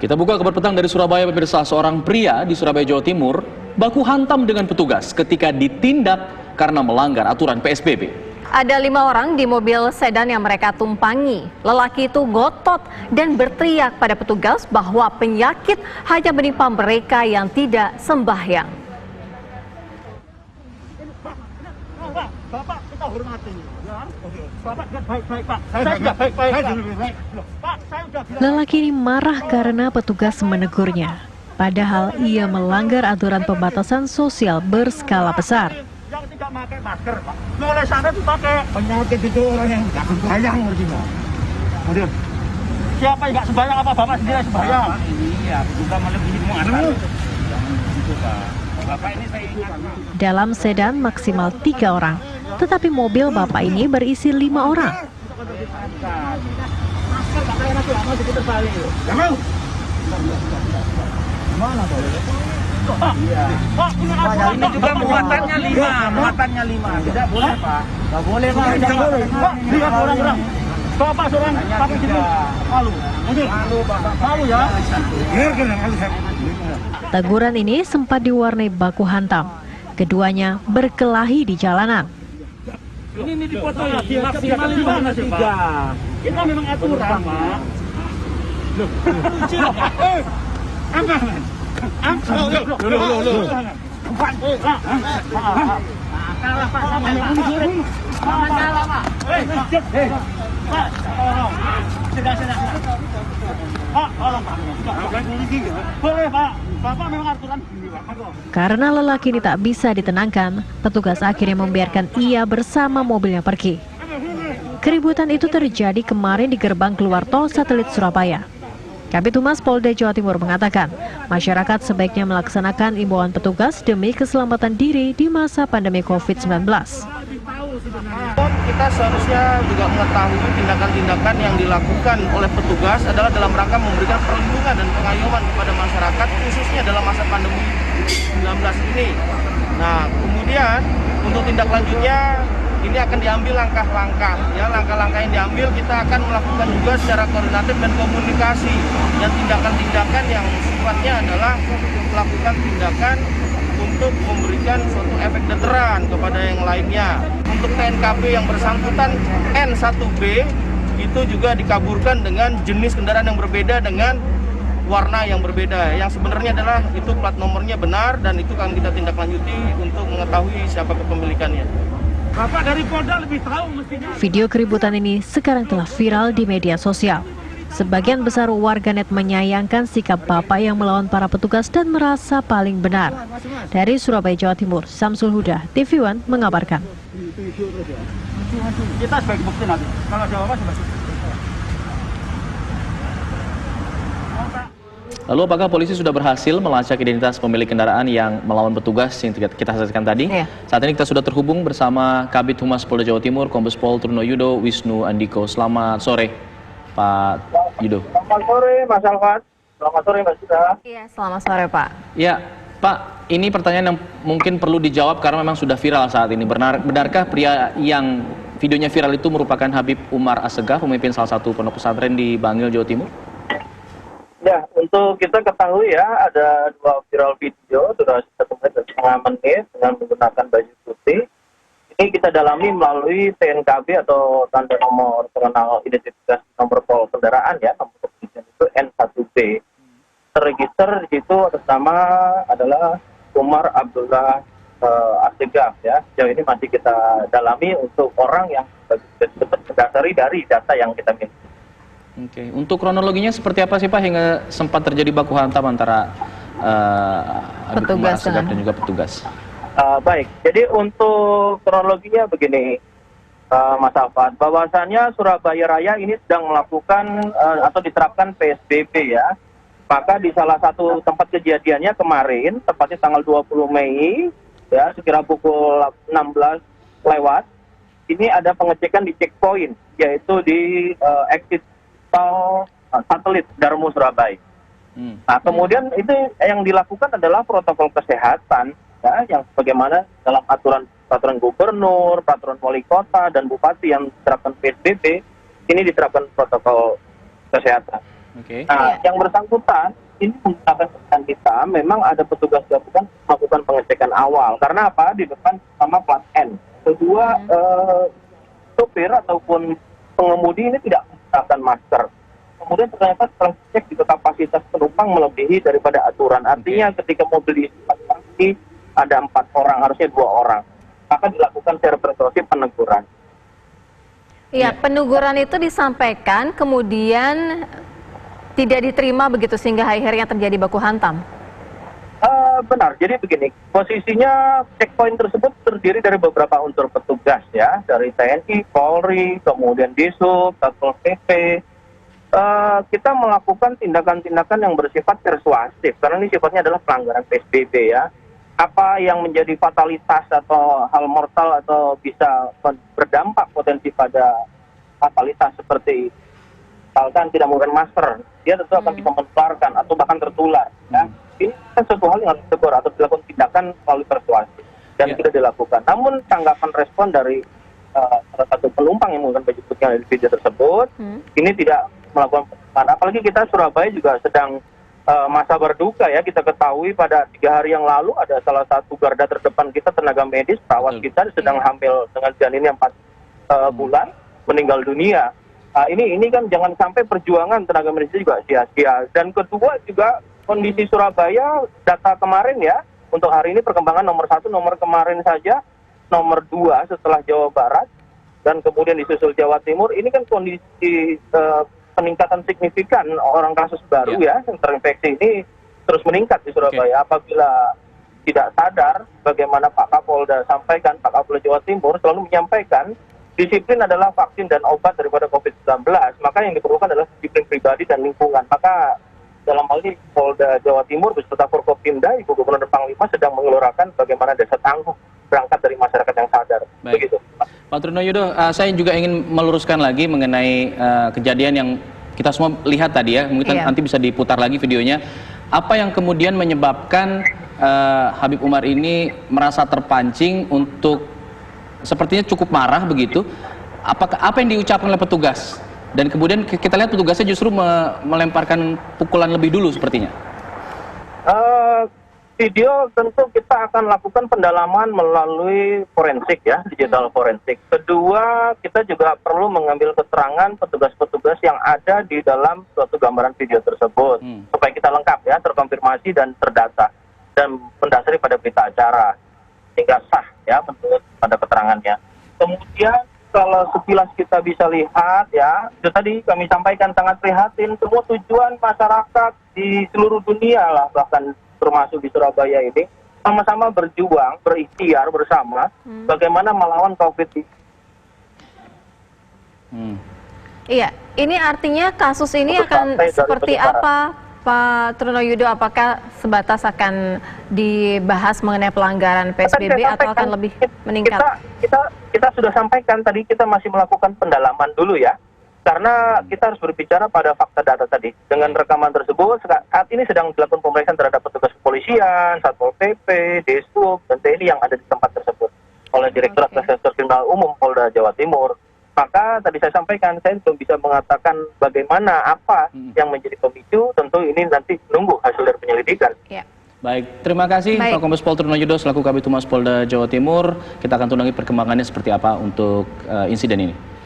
Kita buka kabar petang dari Surabaya, pemirsa. Seorang pria di Surabaya, Jawa Timur baku hantam dengan petugas ketika ditindak karena melanggar aturan PSBB. Ada 5 orang di mobil sedan yang mereka tumpangi. Lelaki itu ngotot dan berteriak pada petugas bahwa penyakit hanya menimpa mereka yang tidak sembahyang. Bapak, kita hormati. Bapak baik-baik, Pak. Saya sudah baik-baik, Pak. Saya sudah bilang. Lelaki ini marah karena petugas menegurnya. Padahal ia melanggar aturan pembatasan sosial berskala besar. Yang tidak pakai masker, Pak. Mulai sana dipakai. Penyakit itu orang yang tidak sembahyang, ngerti nggak? Kemudian, siapa yang nggak sembahyang? Apa Bapak sendiri sembahyang? Iya, juga malam ini mau asal. Jangan begitu, Pak. Bapak ini saya ingat. Dalam sedan maksimal 3 orang, tetapi mobil bapak ini berisi 5 orang. Masker Pak, saya nanti mau sedikit terbalik. Jangan. Mana Pak? Iya. Pak, ini juga muatannya 5, Tidak boleh, Pak. Enggak boleh, Pak. Tidak boleh. Pak, lihat orang-orang. Bapak seorang pakai gitu. Malu. Malu, Bapak. Malu ya. Teguran ini sempat diwarnai baku hantam. Keduanya berkelahi di jalanan. Ini dipoto ya, maksimal 5 sih, Pak. Kita memang aturan, Pak. Loh. Apa? Karena lelaki ini tak bisa ditenangkan, petugas akhirnya membiarkan ia bersama mobilnya pergi. Keributan itu terjadi kemarin di gerbang keluar tol Satelit Surabaya. Kabid Humas Polda Jawa Timur mengatakan, masyarakat sebaiknya melaksanakan imbauan petugas demi keselamatan diri di masa pandemi COVID-19. Kita seharusnya juga mengetahui tindakan-tindakan yang dilakukan oleh petugas adalah dalam rangka memberikan perlindungan dan pengayoman kepada masyarakat, khususnya dalam masa pandemi 19 ini. Nah, kemudian untuk tindak lanjutnya, ini akan diambil langkah-langkah, ya langkah-langkah yang diambil kita akan melakukan juga secara koordinatif dan komunikasi dan tindakan-tindakan yang sifatnya adalah melakukan tindakan untuk memberikan suatu efek deteran kepada yang lainnya. Untuk TNKB yang bersangkutan N1B itu juga dikaburkan dengan jenis kendaraan yang berbeda dengan warna yang berbeda. Yang sebenarnya adalah itu plat nomornya benar dan itu akan kita tindak lanjuti untuk mengetahui siapa kepemilikannya. Bapak dari Polda lebih tahu mestinya. Video keributan ini sekarang telah viral di media sosial. Sebagian besar warganet menyayangkan sikap bapak yang melawan para petugas dan merasa paling benar. Dari Surabaya, Jawa Timur, Samsul Huda, TV One mengabarkan. Kita sebagai bukti nanti. Kalau ada apa sebagai Lalu apakah polisi sudah berhasil melacak identitas pemilik kendaraan yang melawan petugas yang kita saksikan tadi? Iya. Saat ini kita sudah terhubung bersama Kabid Humas Polda Jawa Timur, Kombes Pol Truno Yudo Wisnu Andiko. Selamat sore, Pak Yudo. Selamat sore, Mas Alfat. Selamat sore, Mbak Sita. Iya, selamat sore, Pak. Ya, Pak, ini pertanyaan yang mungkin perlu dijawab karena memang sudah viral saat ini. Benarkah pria yang videonya viral itu merupakan Habib Umar Assegaf, pemimpin salah satu pondok pesantren di Bangil, Jawa Timur? Ya, untuk kita ketahui ya, ada 2 viral video, durasi 1,5 menit dengan menggunakan baju putih. Ini kita dalami melalui TNKB atau tanda nomor pengenal identitas nomor pol kendaraan ya, nomor kepolisian itu N1B. Terregister di situ atas nama adalah Umar Abdullah Assegaf ya. Sejauh ini masih kita dalami untuk orang yang berdasari dari data yang kita miliki. Oke, untuk kronologinya seperti apa sih Pak hingga sempat terjadi baku hantam antara Habib Umar Assegaf dan juga petugas? Baik, jadi untuk kronologinya begini, Mas Alfat, bahwasannya Surabaya Raya ini sedang melakukan atau diterapkan PSBB ya. Maka di salah satu tempat kejadiannya kemarin, tepatnya tanggal 20 Mei, ya sekira pukul 16 lewat, ini ada pengecekan di checkpoint, yaitu di exit tol Satelit Darmo Surabaya. Nah, kemudian itu yang dilakukan adalah protokol kesehatan, ya, yang sebagaimana dalam peraturan gubernur, peraturan wali kota dan bupati yang diterapkan PSBB, ini diterapkan protokol kesehatan. Oke. Nah, yang bersangkutan ini menggunakan kendaraan kita, memang ada petugas gabungan melakukan pengecekan awal. Karena apa? Di depan sama plat N. Kedua, sopir ataupun pengemudi ini tidak menggunakan masker. Kemudian ternyata setelah cek juga kapasitas penumpang melebihi daripada aturan. Artinya ketika mobil diisi ada 4 orang, harusnya 2 orang. Maka dilakukan secara persuasif peneguran. Iya, peneguran itu disampaikan kemudian tidak diterima begitu sehingga akhirnya terjadi baku hantam. Benar, jadi begini, posisinya checkpoint tersebut terdiri dari beberapa unsur petugas ya, dari TNI, Polri, kemudian Dishub, Satpol PP. Kita melakukan tindakan-tindakan yang bersifat persuasif, karena ini sifatnya adalah pelanggaran PSBB ya. Apa yang menjadi fatalitas atau hal mortal atau bisa berdampak potensi pada fatalitas seperti misalkan tidak menggunakan masker, dia tentu akan bisa menularkan atau bahkan tertular. Ya. Ini kan suatu hal yang harus ditegur atau dilakukan tindakan melalui persuasi dan tidak dilakukan. Namun tanggapan respon dari salah satu penumpang yang menggunakan baju putih di video tersebut, ini tidak melakukan penutupan. Apalagi kita Surabaya juga sedang masa berduka ya. Kita ketahui pada 3 hari yang lalu ada salah satu garda terdepan kita, tenaga medis, perawat kita sedang hamil dengan janinnya 4 bulan, meninggal dunia. Ini kan jangan sampai perjuangan tenaga medis juga sia-sia. Dan kedua juga kondisi Surabaya, data kemarin ya, untuk hari ini perkembangan nomor 1, nomor kemarin saja, nomor 2 setelah Jawa Barat, dan kemudian disusul Jawa Timur. Ini kan kondisi peningkatan signifikan orang kasus baru ya, yang terinfeksi ini terus meningkat di Surabaya. Apabila tidak sadar, bagaimana Pak Kapolda sampaikan, Pak Kapolda Jawa Timur selalu menyampaikan, disiplin adalah vaksin dan obat daripada COVID-19, maka yang diperlukan adalah disiplin pribadi dan lingkungan. Maka dalam hal ini Polda Jawa Timur beserta Forkopimda, Ibu Gubernur dan Panglima sedang mengeluarkan bagaimana desa tangguh berangkat dari masyarakat yang sadar. Baik. Begitu. Pak Trunoyudo, saya juga ingin meluruskan lagi mengenai kejadian yang kita semua lihat tadi ya, mungkin nanti bisa diputar lagi videonya. Apa yang kemudian menyebabkan Habib Umar ini merasa terpancing untuk sepertinya cukup marah begitu? Apa yang diucapkan oleh petugas? Dan kemudian kita lihat petugasnya justru melemparkan pukulan lebih dulu sepertinya. Video tentu kita akan lakukan pendalaman melalui forensik ya, digital forensik. Kedua, kita juga perlu mengambil keterangan petugas-petugas yang ada di dalam suatu gambaran video tersebut. Supaya kita lengkap ya, terkonfirmasi dan terdata. Dan mendasari pada berita acara. Sehingga sah ya menurut pada keterangannya. Kemudian kalau sekilas kita bisa lihat ya, itu tadi kami sampaikan sangat prihatin, semua tujuan masyarakat di seluruh dunia lah, bahkan termasuk di Surabaya ini, sama-sama berjuang, berikhtiar bersama bagaimana melawan COVID ini. Iya, ini artinya kasus ini akan seperti apa, Pak Trunoyudo? Apakah sebatas akan dibahas mengenai pelanggaran PSBB atau akan lebih meningkat? Kita sudah sampaikan tadi, kita masih melakukan pendalaman dulu ya, karena kita harus berbicara pada fakta data tadi. Dengan rekaman tersebut, saat ini sedang dilakukan pemeriksaan terhadap petugas kepolisian, Satpol PP, Dishub, dan TNI yang ada di tempat tersebut oleh Direktorat Reserse Kriminal Umum Polda Jawa Timur. Maka tadi saya sampaikan, saya belum bisa mengatakan bagaimana apa yang menjadi pemicu, tentu ini nanti menunggu hasil dari penyelidikan. Ya. Baik, terima kasih Pak Kombes Pol Trunoyudo selaku Kabid Humas Polda Jawa Timur. Kita akan tunggu perkembangannya seperti apa untuk insiden ini.